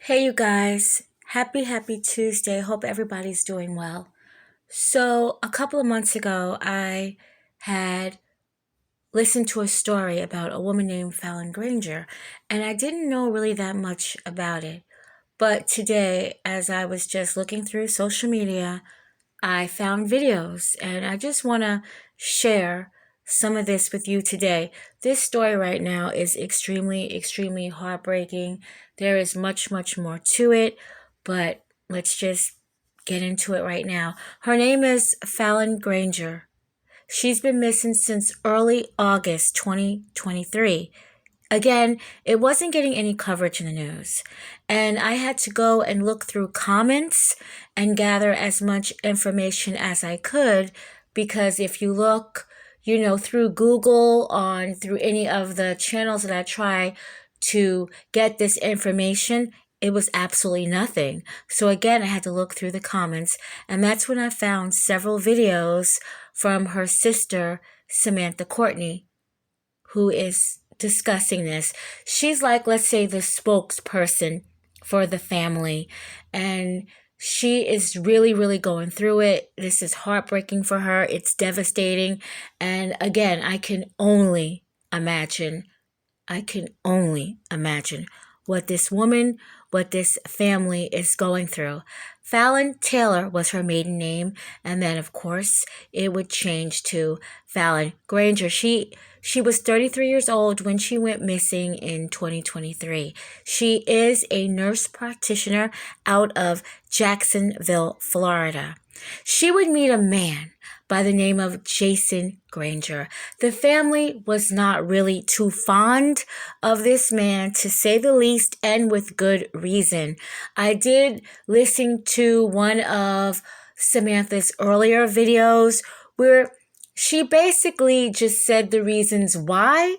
Hey, you guys. Happy Tuesday. Hope everybody's doing well. So, a couple of months ago, I had listened to a story about a woman named Fallon Granger, and I didn't know really that much about it. But today, as I was just looking through social media, I found videos, and I just want to share some of this with you today. This story right now is extremely heartbreaking. There is much more to it, but let's just get into it right now. Her name is Fallon Granger. She's been missing since early August 2023. Again, it wasn't getting any coverage in the news. And I had to go and look through comments and gather as much information as I could because if you look, through Google through any of the channels that I try to get this information, it was absolutely nothing. So again, I had to look through the comments, and that's when I found several videos from her sister, Samantha Courtney, who is discussing this. She's like, let's say, the spokesperson for the family. And she is really going through it. This is heartbreaking for her. It's devastating. And again, I can only imagine what this woman, what this family is going through. Fallon Taylor was her maiden name, and then of course it would change to Fallon Granger. She was 33 years old when she went missing in 2023. She is a nurse practitioner out of Jacksonville, Florida. She would meet a man by the name of Jason Granger. The family was not really too fond of this man, to say the least, and with good reason. I did listen to one of Samantha's earlier videos where she basically just said the reasons why,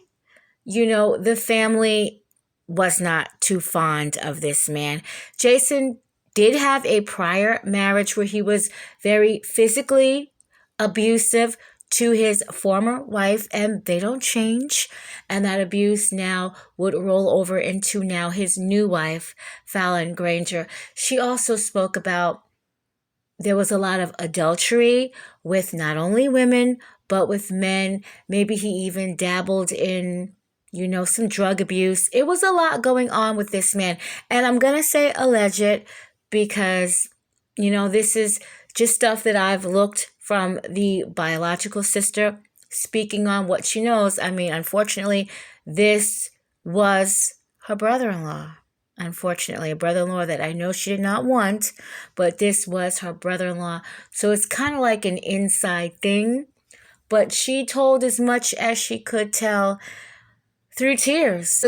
the family was not too fond of this man. Jason did have a prior marriage where he was very physically abusive to his former wife, and they don't change. And that abuse now would roll over into now his new wife, Fallon Granger. She also spoke about there was a lot of adultery with not only women, but with men. Maybe he even dabbled in, some drug abuse. It was a lot going on with this man. And I'm going to say alleged because, this is just stuff that I've looked from the biological sister speaking on what she knows. I mean, unfortunately, this was her brother-in-law. Unfortunately, a brother-in-law that I know she did not want, but this was her brother-in-law. So it's kind of like an inside thing. But she told as much as she could tell through tears.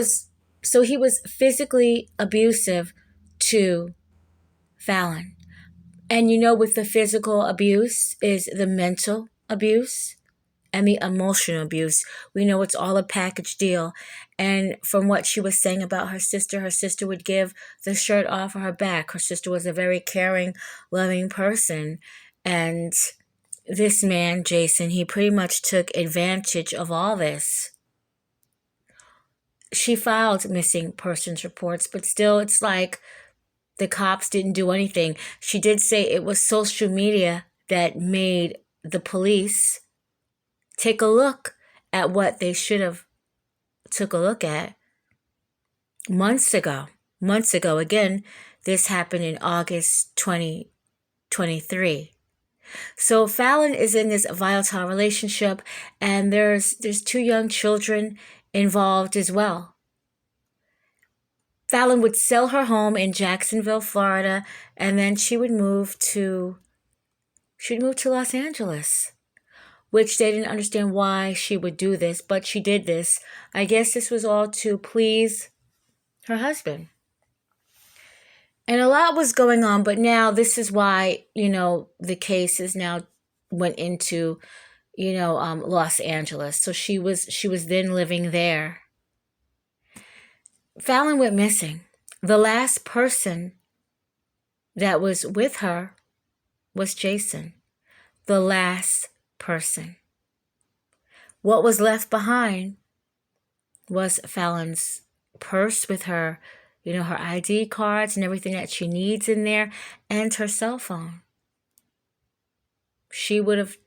So he was physically abusive to Fallon. And with the physical abuse is the mental abuse and the emotional abuse. We know it's all a package deal. And from what she was saying about her sister would give the shirt off of her back. Her sister was a very caring, loving person. And this man, Jason, he pretty much took advantage of all this. She filed missing persons reports, but still it's like the cops didn't do anything. She did say it was social media that made the police take a look at what they should have took a look at months ago. Again, this happened in August 2023. So Fallon is in this volatile relationship, and there's two young children involved as well. Fallon would sell her home in Jacksonville, Florida, and then she would move to Los Angeles, which they didn't understand why she would do this, but she did this. I guess this was all to please her husband. And a lot was going on, but now this is why, the case is now went into, Los Angeles. So she was then living there. Fallon went missing. The last person that was with her was Jason. The last person. What was left behind was Fallon's purse with her, her ID cards and everything that she needs in there, and her cell phone. She would have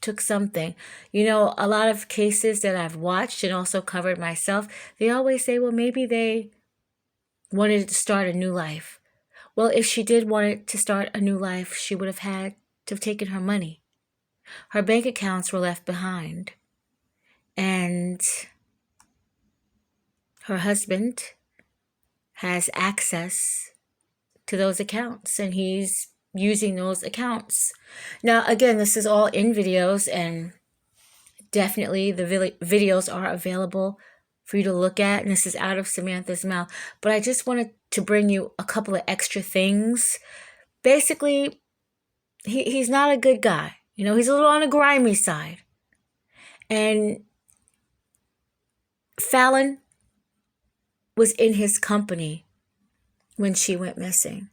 took something. A lot of cases that I've watched and also covered myself, they always say, well, maybe they wanted to start a new life. Well, if she did want to start a new life, she would have had to have taken her money. Her bank accounts were left behind. And her husband has access to those accounts, and he's using those accounts. Now, again, this is all in videos, and definitely the videos are available for you to look at, and this is out of Samantha's mouth. But I just wanted to bring you a couple of extra things. Basically, he's not a good guy. He's a little on the grimy side. And Fallon was in his company when she went missing.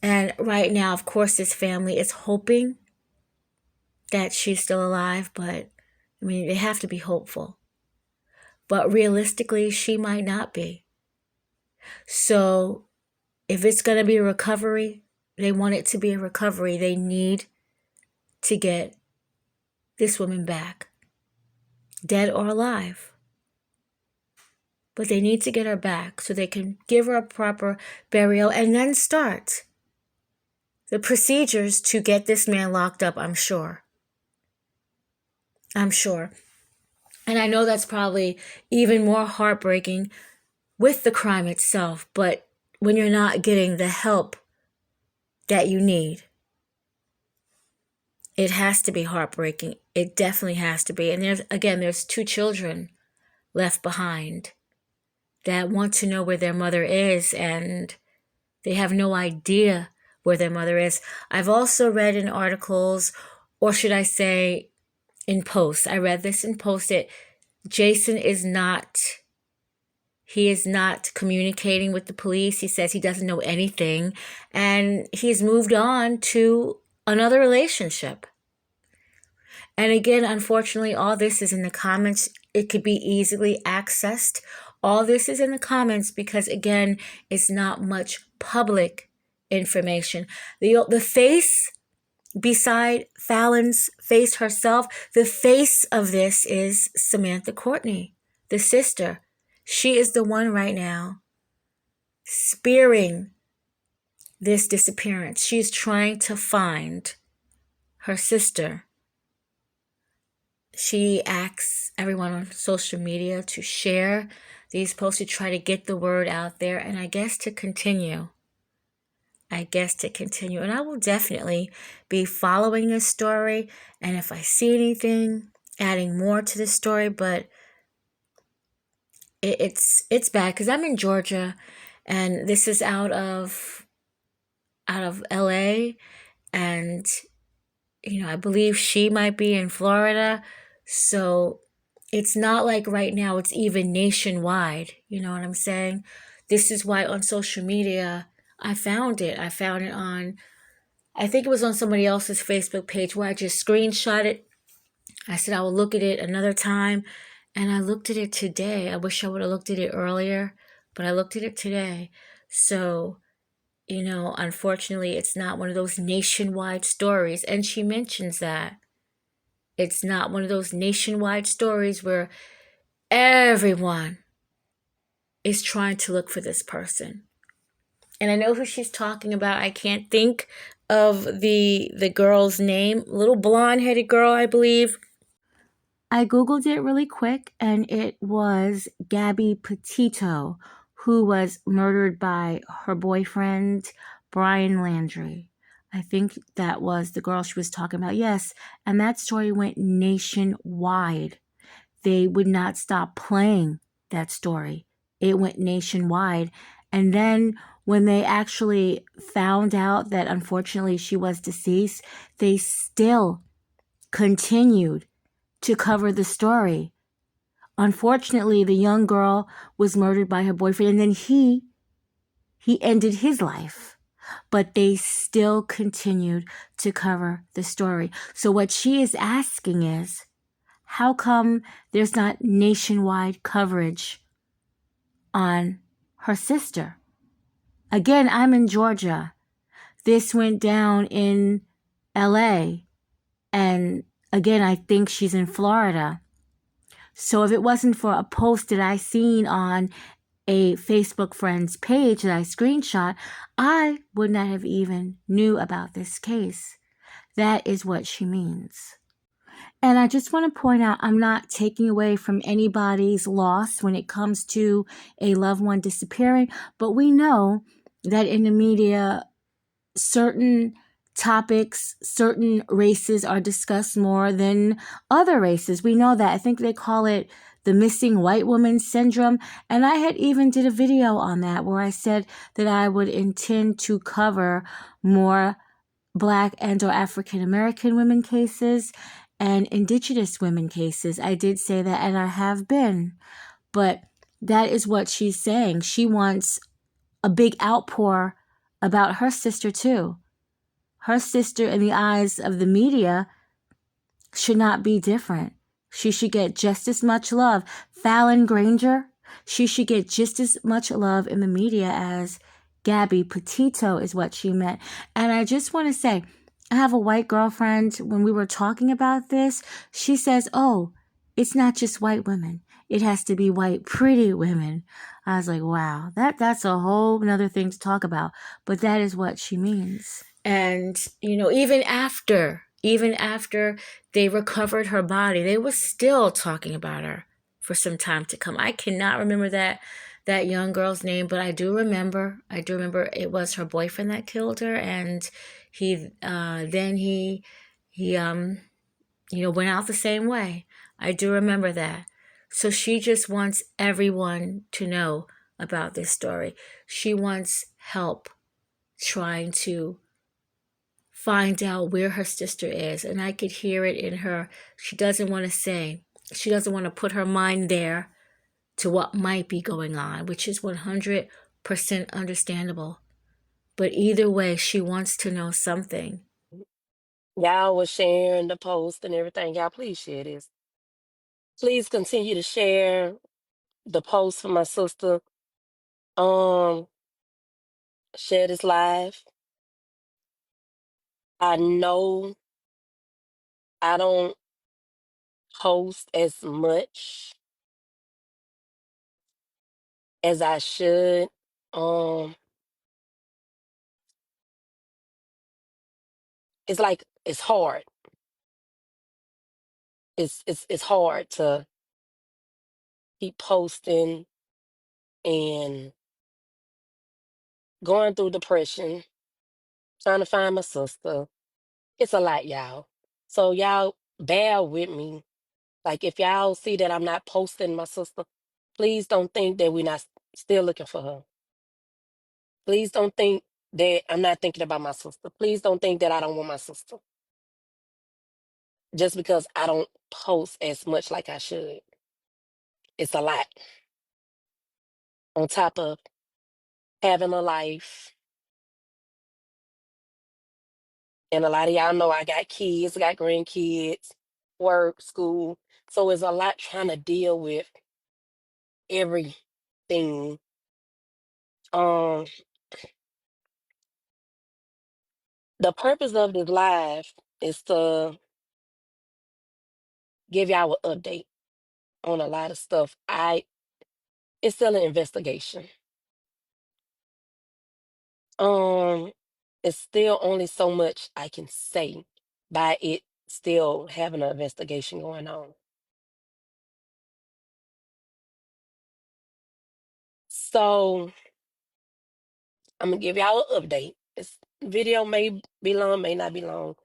And right now, of course, this family is hoping that she's still alive, but they have to be hopeful. But realistically, she might not be. So if it's going to be a recovery, they want it to be a recovery. They need to get this woman back, dead or alive. But they need to get her back so they can give her a proper burial and then start the procedures to get this man locked up, I'm sure. And I know that's probably even more heartbreaking with the crime itself, but when you're not getting the help that you need, it has to be heartbreaking. It definitely has to be. And there's 2 children left behind that want to know where their mother is, and they have no idea where their mother is. I've also read in articles, or should I say in posts, I read this in posts that Jason is not communicating with the police. He says he doesn't know anything, and he's moved on to another relationship. And again, unfortunately, all this is in the comments. It could be easily accessed. All this is in the comments because, again, it's not much public information. The face beside Fallon's face herself, the face of this is Samantha Courtney, the sister. She is the one right now spearing this disappearance. She's trying to find her sister. She asks everyone on social media to share these posts to try to get the word out there, and I guess to continue. And I will definitely be following this story, and if I see anything, adding more to this story. But it's bad because I'm in Georgia, and this is out of LA, and I believe she might be in Florida. So it's not like right now it's even nationwide. You know what I'm saying? This is why on social media I found it. I found it on, I think it was on somebody else's Facebook page where I just screenshot it. I said I will look at it another time, and I looked at it today. I wish I would have looked at it earlier, but I looked at it today. So, unfortunately, it's not one of those nationwide stories. And she mentions that. It's not one of those nationwide stories where everyone is trying to look for this person. And I know who she's talking about. I can't think of the girl's name. Little blonde-headed girl, I believe. I Googled it really quick, and it was Gabby Petito, who was murdered by her boyfriend, Brian Landry. I think that was the girl she was talking about. Yes, and that story went nationwide. They would not stop playing that story. It went nationwide. And then when they actually found out that unfortunately she was deceased, they still continued to cover the story. Unfortunately, the young girl was murdered by her boyfriend, and then he ended his life. But they still continued to cover the story. So what she is asking is, how come there's not nationwide coverage on her sister. Again, I'm in Georgia. This went down in LA. And again, I think she's in Florida. So if it wasn't for a post that I seen on a Facebook friend's page that I screenshot, I would not have even knew about this case. That is what she means. And I just want to point out, I'm not taking away from anybody's loss when it comes to a loved one disappearing, but we know that in the media, certain topics, certain races are discussed more than other races. We know that. I think they call it the missing white woman syndrome. And I had even did a video on that where I said that I would intend to cover more Black and or African American women cases and Indigenous women cases. I did say that, and I have been. But that is what she's saying. She wants a big outpour about her sister, too. Her sister, in the eyes of the media, should not be different. She should get just as much love. Fallon Granger, she should get just as much love in the media as Gabby Petito is what she meant. And I just want to say, I have a white girlfriend. When we were talking about this, she says, oh, it's not just white women. It has to be white, pretty women. I was like, wow, that's a whole nother thing to talk about. But that is what she means. And, even after they recovered her body, they were still talking about her for some time to come. I cannot remember that young girl's name, but I do remember it was her boyfriend that killed her, and he went out the same way. I do remember that. So she just wants everyone to know about this story. She wants help trying to find out where her sister is. And I could hear it in her. She doesn't want to say, she doesn't want to put her mind there to what might be going on, which is 100% understandable. But either way, she wants to know something. Y'all was sharing the post and everything. Y'all, please share this. Please continue to share the post for my sister. Um, Share this live. I know I don't post as much as I should. Um, it's like it's hard. It's hard to keep posting and going through depression, trying to find my sister. It's a lot, y'all. So y'all bear with me. Like if y'all see that I'm not posting my sister, please don't think that we're not still looking for her. Please don't think that I'm not thinking about my sister. Please don't think that I don't want my sister. Just because I don't post as much like I should. It's a lot. On top of having a life. And a lot of y'all know I got kids, got grandkids, work, school. So it's a lot trying to deal with everything. Um, the purpose of this live is to give y'all an update on a lot of stuff. It's still an investigation. Um, it's still only so much I can say by it still having an investigation going on. So I'm gonna give y'all an update. This video may be long, may not be long.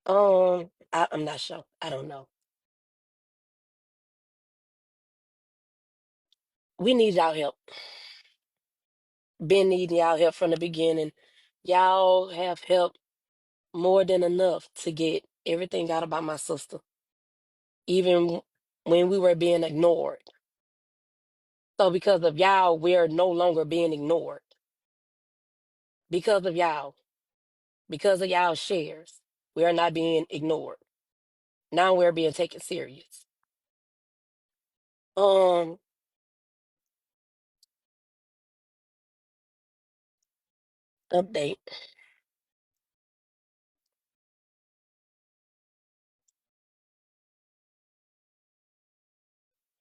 I'm not sure. I don't know. We need y'all help. Been needing y'all help from the beginning. Y'all have helped more than enough to get everything out about my sister, even when we were being ignored. So because of y'all, we're no longer being ignored. Because of y'all, because of y'all shares, we are not being ignored. Now we're being taken serious. Um, Update.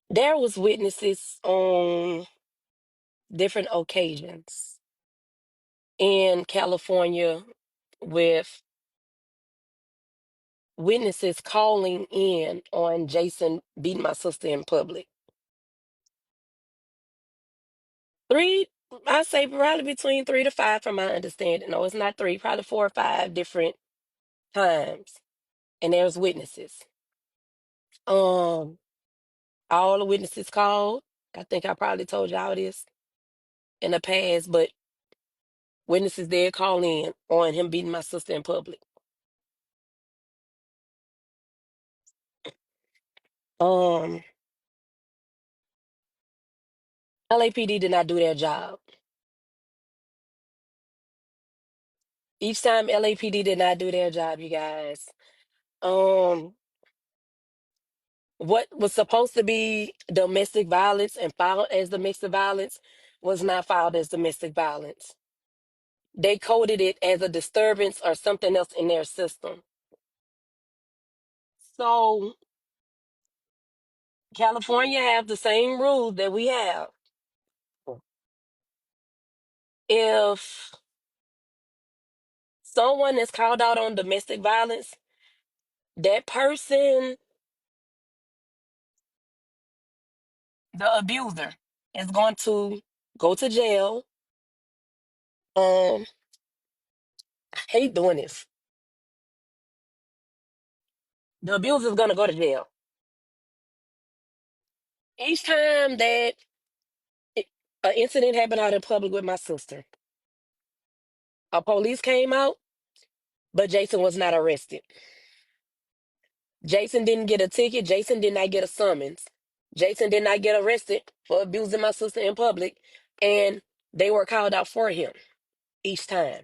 There was witnesses on different occasions in California with witnesses calling in on Jason beating my sister in public. Three, I say probably between 3 to 5 from my understanding. No, it's not three, probably 4 or 5 different times. And there's witnesses. Um, all the witnesses called. I think I probably told y'all this in the past, but witnesses did call in on him beating my sister in public. Um, LAPD did not do their job. Each time LAPD did not do their job, you guys. Um, what was supposed to be domestic violence and filed as domestic violence was not filed as domestic violence. They coded it as a disturbance or something else in their system. So California have the same rules that we have. If someone is called out on domestic violence, that person, the abuser, is going to go to jail. I hate doing this. The abuser is going to go to jail. Each time that an incident happened out in public with my sister, a police came out, but Jason was not arrested. Jason didn't get a ticket. Jason did not get a summons. Jason did not get arrested for abusing my sister in public, and they were called out for him each time.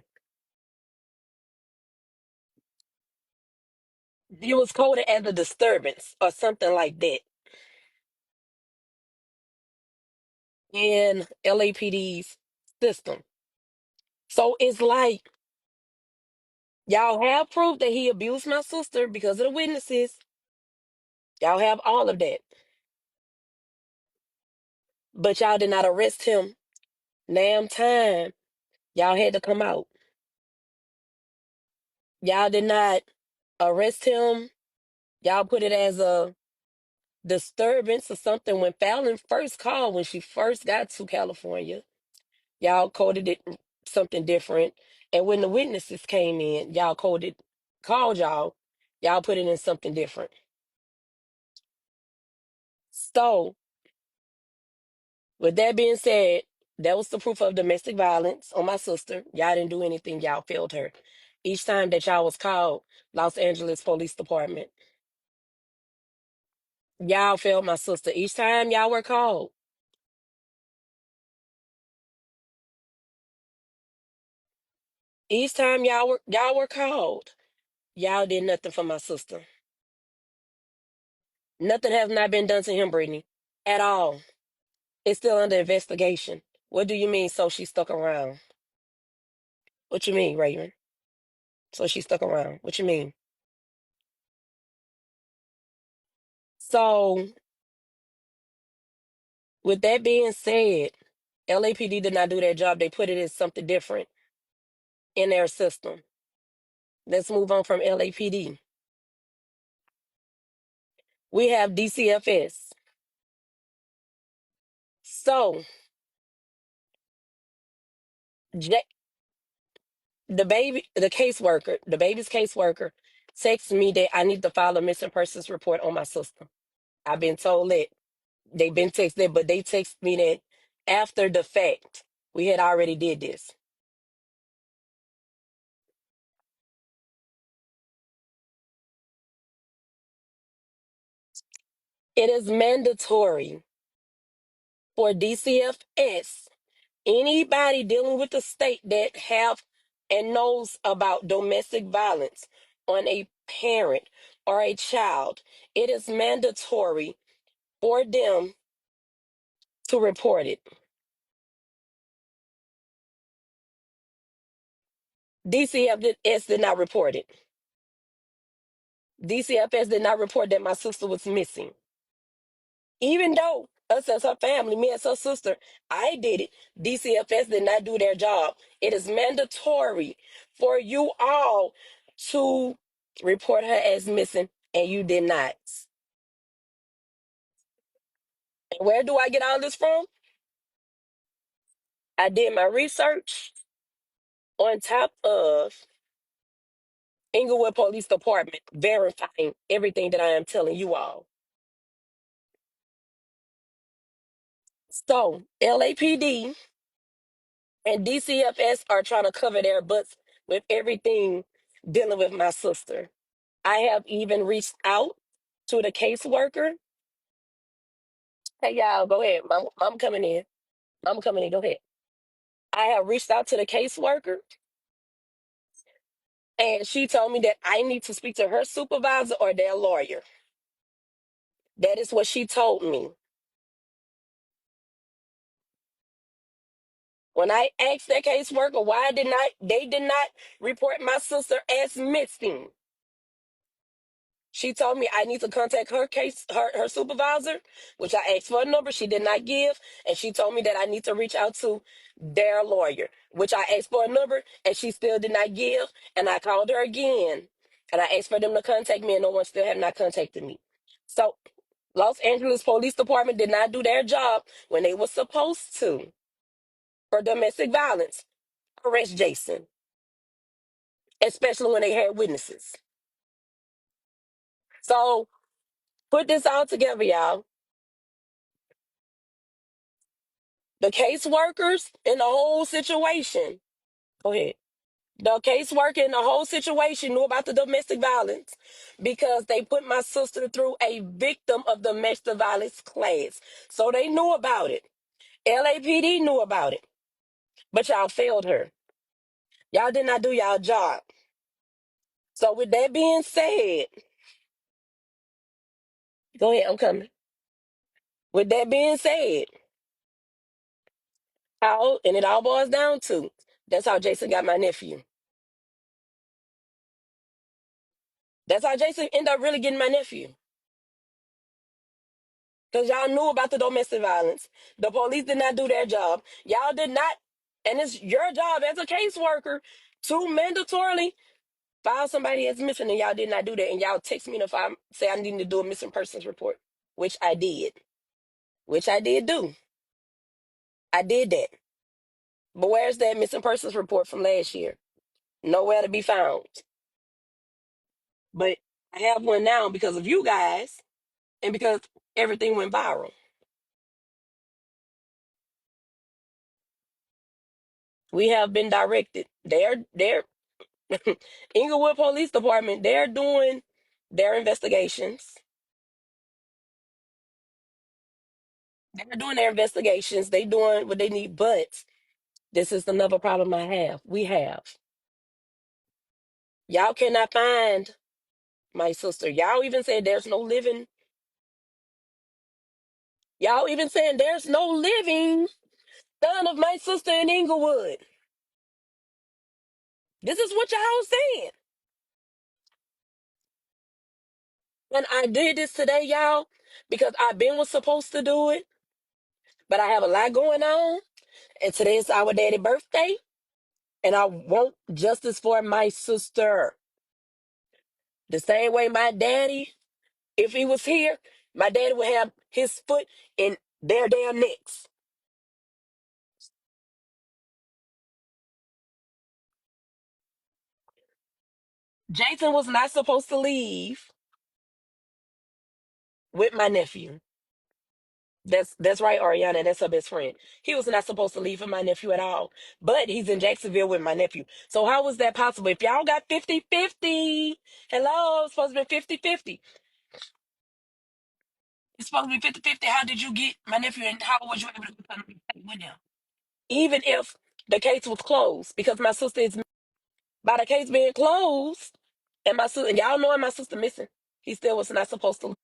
It was coded as a disturbance or something like that in LAPD's system. So it's like y'all have proof that he abused my sister because of the witnesses. Y'all have all of that. But y'all did not arrest him. Damn time. Y'all had to come out. Y'all did not arrest him. Y'all put it as a disturbance or something. When Fallon first called, when she first got to California, y'all coded it something different. And when the witnesses came in, called y'all put it in something different. So, with that being said, that was the proof of domestic violence on my sister. Y'all didn't do anything, y'all failed her. Each time that y'all was called, Los Angeles Police Department, y'all failed my sister. Each time y'all were called, each time y'all were called, y'all did nothing for my sister. Nothing has not been done to him, Brittany, at all. It's still under investigation. What do you mean? So she stuck around? What you mean, Raymond? So she stuck around? What you mean? So with that being said, LAPD did not do their job. They put it as something different in their system. Let's move on from LAPD. We have DCFS. So J- the baby's caseworker, texts me that I need to file a missing persons report on my sister. I've been told that they've been texted, but they text me that after the fact. We had already did this. It is mandatory for DCFS, anybody dealing with the state that have and knows about domestic violence on a parent or a child, it is mandatory for them to report it. DCFS did not report it. DCFS did not report that my sister was missing. Even though us as her family, me as her sister, I did it. DCFS did not do their job. It is mandatory for you all to report her as missing, and you did not. And where do I get all this from? I did my research on top of Inglewood Police Department verifying everything that I am telling you all. So, LAPD and DCFS are trying to cover their butts with everything dealing with my sister. I have even reached out to the caseworker. Hey, y'all, go ahead. Mom coming in. Mom coming in. Go ahead. I have reached out to the caseworker, and she told me that I need to speak to her supervisor or their lawyer. That is what she told me. When I asked that caseworker why they did not report my sister as missing, she told me I need to contact her supervisor, which I asked for a number she did not give, and she told me that I need to reach out to their lawyer, which I asked for a number and she still did not give, and I called her again and I asked for them to contact me and no one still have not contacted me. So Los Angeles Police Department did not do their job when they were supposed to for domestic violence. Arrest Jason, especially when they had witnesses. So put this all together, y'all. The caseworkers in the whole situation, go ahead. The caseworker in the whole situation knew about the domestic violence because they put my sister through a victim of domestic violence class. So they knew about it. LAPD knew about it. But y'all failed her. Y'all did not do y'all job. So with that being said, go ahead, I'm coming. With that being said, how, and it all boils down to, that's how Jason got my nephew. That's how Jason ended up really getting my nephew. Because y'all knew about the domestic violence. The police did not do their job. Y'all did not, and it's your job as a caseworker to mandatorily file somebody as missing, and y'all did not do that. And y'all text me to file, say I need to do a missing persons report, which I did. Which I did do. I did that. But where's that missing persons report from last year? Nowhere to be found. But I have one now because of you guys and because everything went viral. We have been directed. They're Inglewood Police Department, they're doing their investigations. They're doing their investigations. They doing what they need. But this is another problem I have. We have. Y'all cannot find my sister. Y'all even said there's no living. Y'all even saying there's no living son of my sister in Inglewood. This is what y'all saying. And I did this today, y'all, because I've been was supposed to do it, but I have a lot going on. And today's our daddy birthday. And I want justice for my sister. The same way my daddy, if he was here, my daddy would have his foot in their damn necks. Jason was not supposed to leave with my nephew. That's right, Ariana. That's her best friend. He was not supposed to leave with my nephew at all. But he's in Jacksonville with my nephew. So how was that possible? If y'all got 50-50, hello, it's supposed to be 50-50. It's supposed to be 50-50. How did you get my nephew and how was you able to get with him? Even if the case was closed, because my sister is by the case being closed, and my sister, and y'all knowing my sister missing, he still was not supposed to.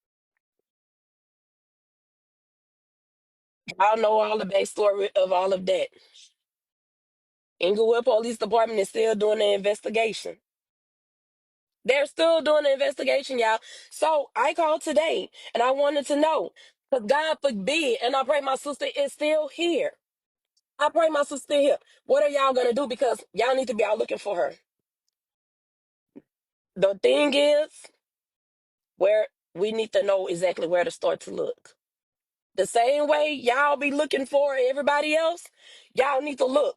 Y'all know all the backstory of all of that. Inglewood Police Department is still doing the investigation. They're still doing the investigation, y'all. So I called today and I wanted to know, because God forbid, and I pray my sister is still here. I pray my sister here. What are y'all gonna do? Because y'all need to be out looking for her. The thing is, where we need to know exactly where to start to look. The same way y'all be looking for everybody else, y'all need to look.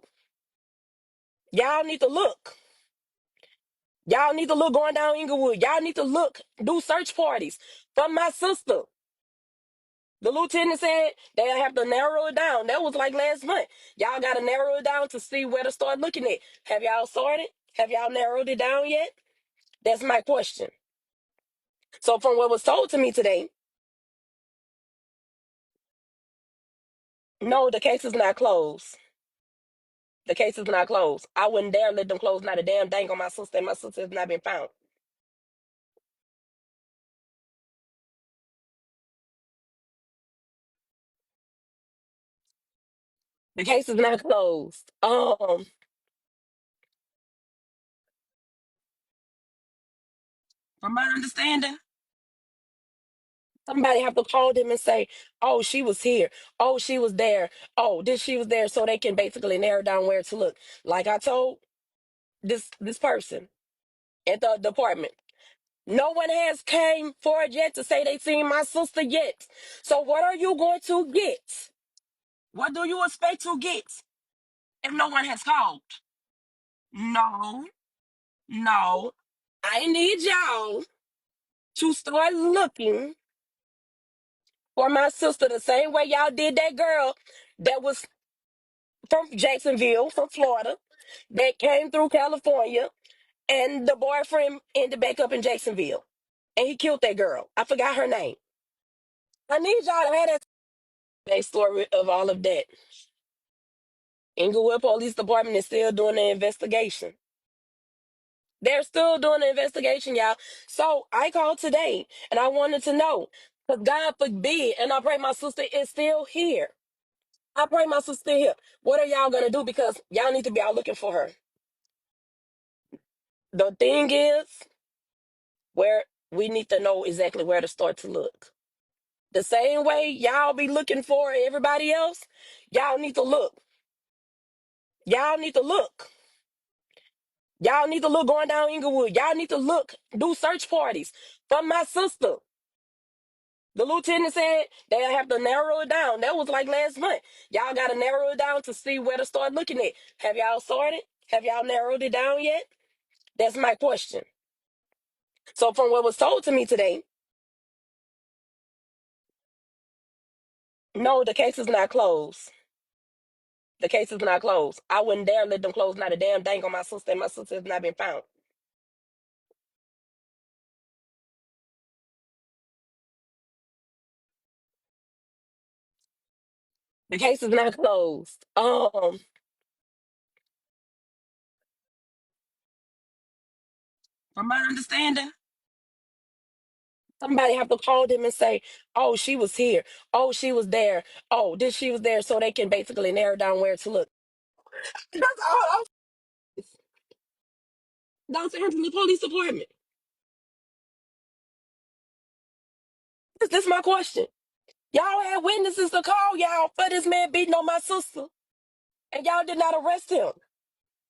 Y'all need to look. Y'all need to look going down Inglewood. Y'all need to look, do search parties for my sister. The lieutenant said they have to narrow it down. That was like last month. Y'all got to narrow it down to see where to start looking at. Have y'all sorted? Have y'all narrowed it down yet? That's my question. So, from what was told to me today, no, the case is not closed. The case is not closed. I wouldn't dare let them close not a damn thing on my sister, and my sister has not been found. The case is not closed. From my understanding, somebody have to call them and say, "Oh, she was here. Oh, she was there. Oh, this she was there," so they can basically narrow down where to look. Like I told this person at the department, no one has came forward yet to say they seen my sister yet. So what are you going to get? What do you expect to get if no one has called? No, no. I need y'all to start looking for my sister the same way y'all did that girl that was from Jacksonville, from Florida, that came through California, and the boyfriend ended back up in Jacksonville. And he killed that girl. I forgot her name. I need y'all to have that backstory of all of that. Inglewood Police Department is still doing the investigation. They're still doing the investigation, y'all. So I called today and I wanted to know, because God forbid, and I pray my sister is still here. I pray my sister here. What are y'all gonna do? Because y'all need to be out looking for her. The thing is, where we need to know exactly where to start to look. The same way y'all be looking for everybody else, y'all need to look. Y'all need to look. Y'all need to look going down Inglewood. Y'all need to look, do search parties for my sister. The lieutenant said they have to narrow it down. That was like last month. Y'all got to narrow it down to see where to start looking at. Have y'all sorted? Have y'all narrowed it down yet? That's my question. So, from what was told to me today, no, the case is not closed. The case is not closed. I wouldn't dare let them close not a damn thing on my sister, and my sister has not been found. The case is not closed. From my understanding, somebody have to call them and say, "Oh, she was here. Oh, she was there. Oh, this she was there," so they can basically narrow down where to look. That's all. Los Angeles Police Department. This is my question. Y'all had witnesses to call y'all for this man beating on my sister, and y'all did not arrest him.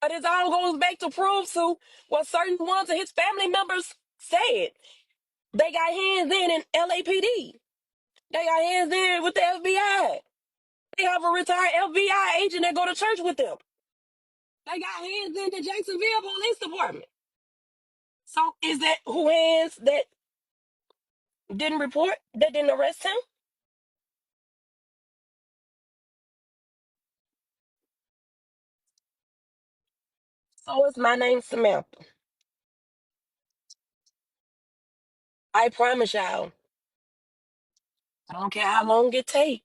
But it all goes back to prove to what certain ones of his family members said. They got hands in LAPD. They got hands in with the FBI. They have a retired FBI agent that go to church with them. They got hands in the Jacksonville Police Department. So is that who hands that didn't report, that didn't arrest him? So it's my name, Samantha. I promise y'all, I don't care how long it take.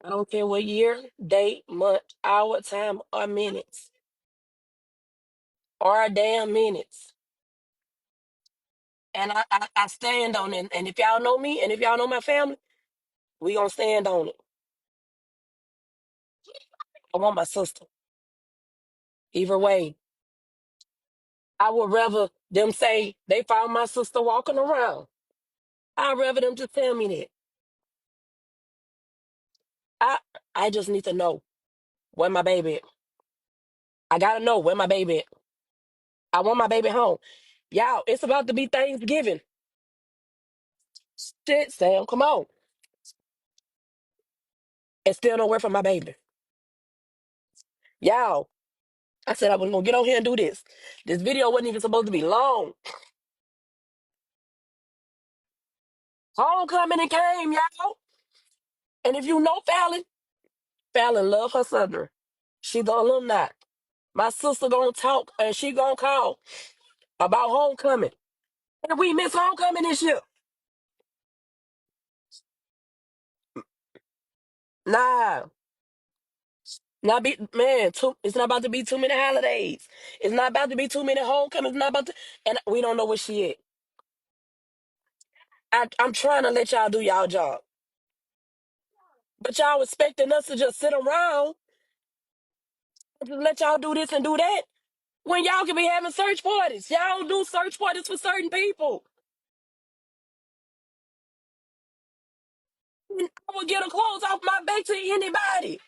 I don't care what year, date, month, hour, time, or minutes, or damn minutes. And I stand on it. And if y'all know me, and if y'all know my family, we gonna stand on it. I want my sister. Either way, I would rather them say they found my sister walking around. I'd rather them just tell me that. I I just need to know where my baby at. I gotta know where my baby at. I want my baby home. Y'all, it's about to be Thanksgiving. Shit, Sam, come on. And still nowhere for my baby. Y'all, I said I was gonna get on here and do this. This video wasn't even supposed to be long. Homecoming and came, y'all. And if you know Fallon, Fallon love her Southern. She the alumni. My sister gonna talk and she gonna call about homecoming. And we miss homecoming this year. Nah, not be man. It's not about to be too many holidays. It's not about to be too many homecomings. It's not about to, and we don't know where she at. I'm trying to let y'all do y'all job, but y'all expecting us to just sit around and just let y'all do this and do that when y'all can be having search parties. Y'all do search parties for certain people. And I would get a clothes off my back to anybody.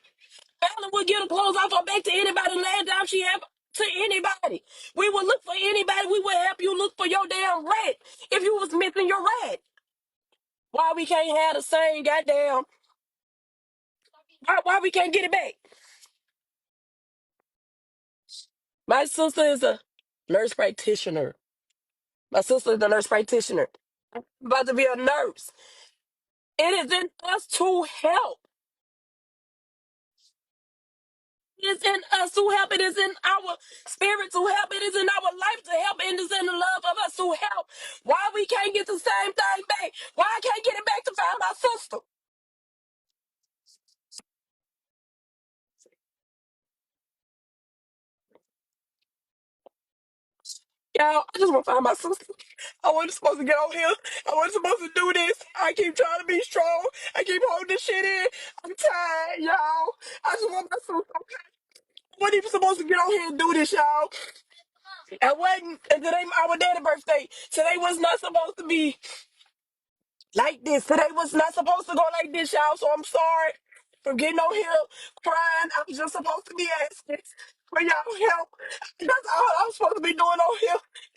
Fallon would get a clothes off her back to anybody. Last time she had to anybody. We would look for anybody. We would help you look for your damn rat if you was missing your rat. Why we can't have the same goddamn? Why we can't get it back? My sister is a nurse practitioner. My sister is a nurse practitioner. I'm about to be a nurse. It is in us to help. It is in us to help. It is in our spirit to help. It is in our life to help. It is in the love of us to help. Why we can't get the same thing back? Why I can't get it back to find my sister? Y'all, I just want to find my sister. I wasn't supposed to get on here. I wasn't supposed to do this. I keep trying to be strong. I keep holding this shit in. I'm tired, y'all. I just want my sister. I wasn't even supposed to get on here and do this, y'all. I wasn't. And today our daddy's birthday. Today was not supposed to be like this. Today was not supposed to go like this, y'all. So I'm sorry for getting on here crying. I was just supposed to be asking for y'all help. That's all I was supposed to be doing on here.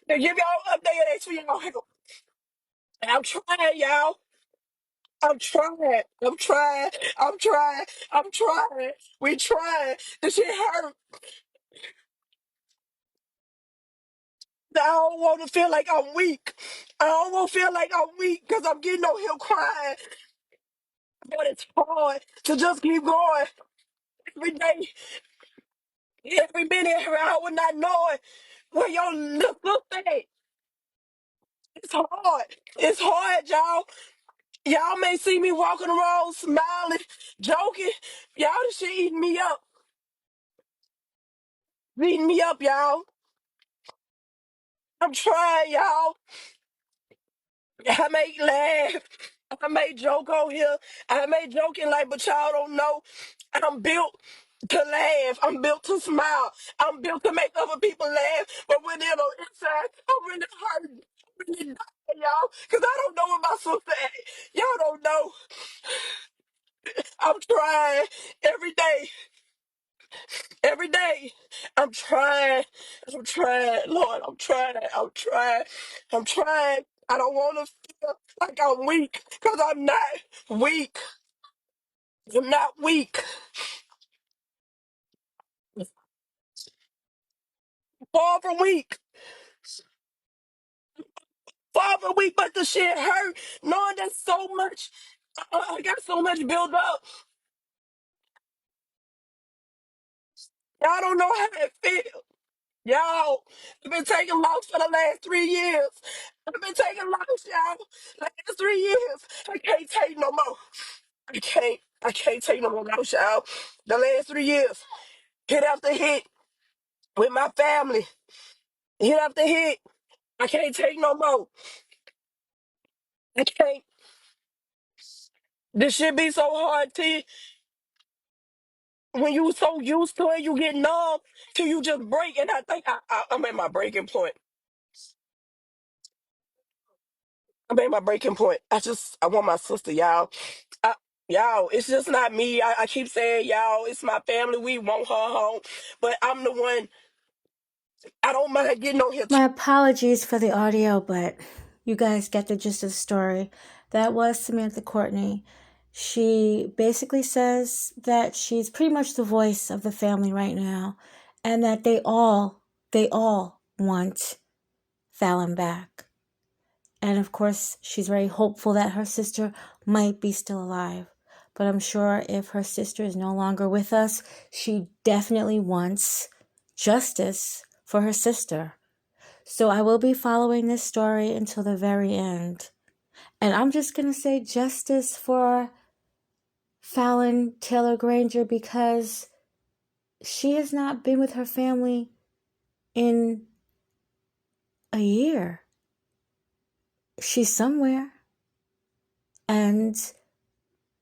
To give y'all an update and ask for y'all help. And I'm trying, y'all. I'm trying. I'm trying. I'm trying. I'm trying. We trying. This shit hurt. I don't want to feel like I'm weak. I don't want to feel like I'm weak because I'm getting on here crying. But it's hard to just keep going every day, every minute, every hour, not knowing where your look at. It's hard. It's hard, y'all. Y'all may see me walking around smiling, joking. Y'all, this shit eating me up. Eating me up, y'all. I'm trying, y'all. I may laugh. I may joke on here. I may joke in like, but y'all don't know. I'm built to laugh. I'm built to smile. I'm built to make other people laugh. But when they're on the inside, I'm really hurting. I'm really dying, y'all. Because I don't know what my sister at. Y'all don't know. I'm trying every day. Every day. I'm trying. I'm trying. Lord, I'm trying. I'm trying. I'm trying. I don't want to feel like I'm weak because I'm not weak. I'm not weak. Far from weak. Far from weak, but the shit hurt. Knowing that so much, I got so much built up. Y'all don't know how it feels. Y'all, I've been taking loss for the last 3 years. I've been taking loss, y'all. Last 3 years. I can't take no more. I can't. I can't take no more loss, y'all. The last 3 years, hit after hit with my family. Hit after hit. I can't take no more. I can't. This shit be so hard, T. when you so used to it, you get numb till you just break. And I think I'm at my breaking point. I'm at my breaking point. I want my sister, y'all. I, y'all, it's just not me. I keep saying, y'all, it's my family. We want her home. But I'm the one, I don't mind getting on here. My apologies for the audio, but you guys get the gist of the story. That was Samantha Courtney. She basically says that she's pretty much the voice of the family right now, and that they all want Fallon back. And of course, she's very hopeful that her sister might be still alive. But I'm sure if her sister is no longer with us, she definitely wants justice for her sister. So I will be following this story until the very end. And I'm just going to say justice for Fallon Taylor Granger because she has not been with her family in a year. She's somewhere. And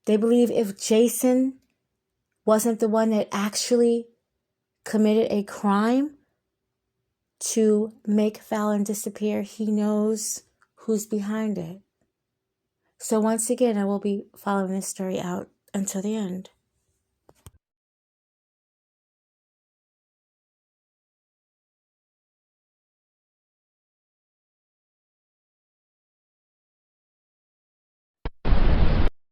they believe if Jason wasn't the one that actually committed a crime to make Fallon disappear, he knows who's behind it. So once again, I will be following this story out until the end.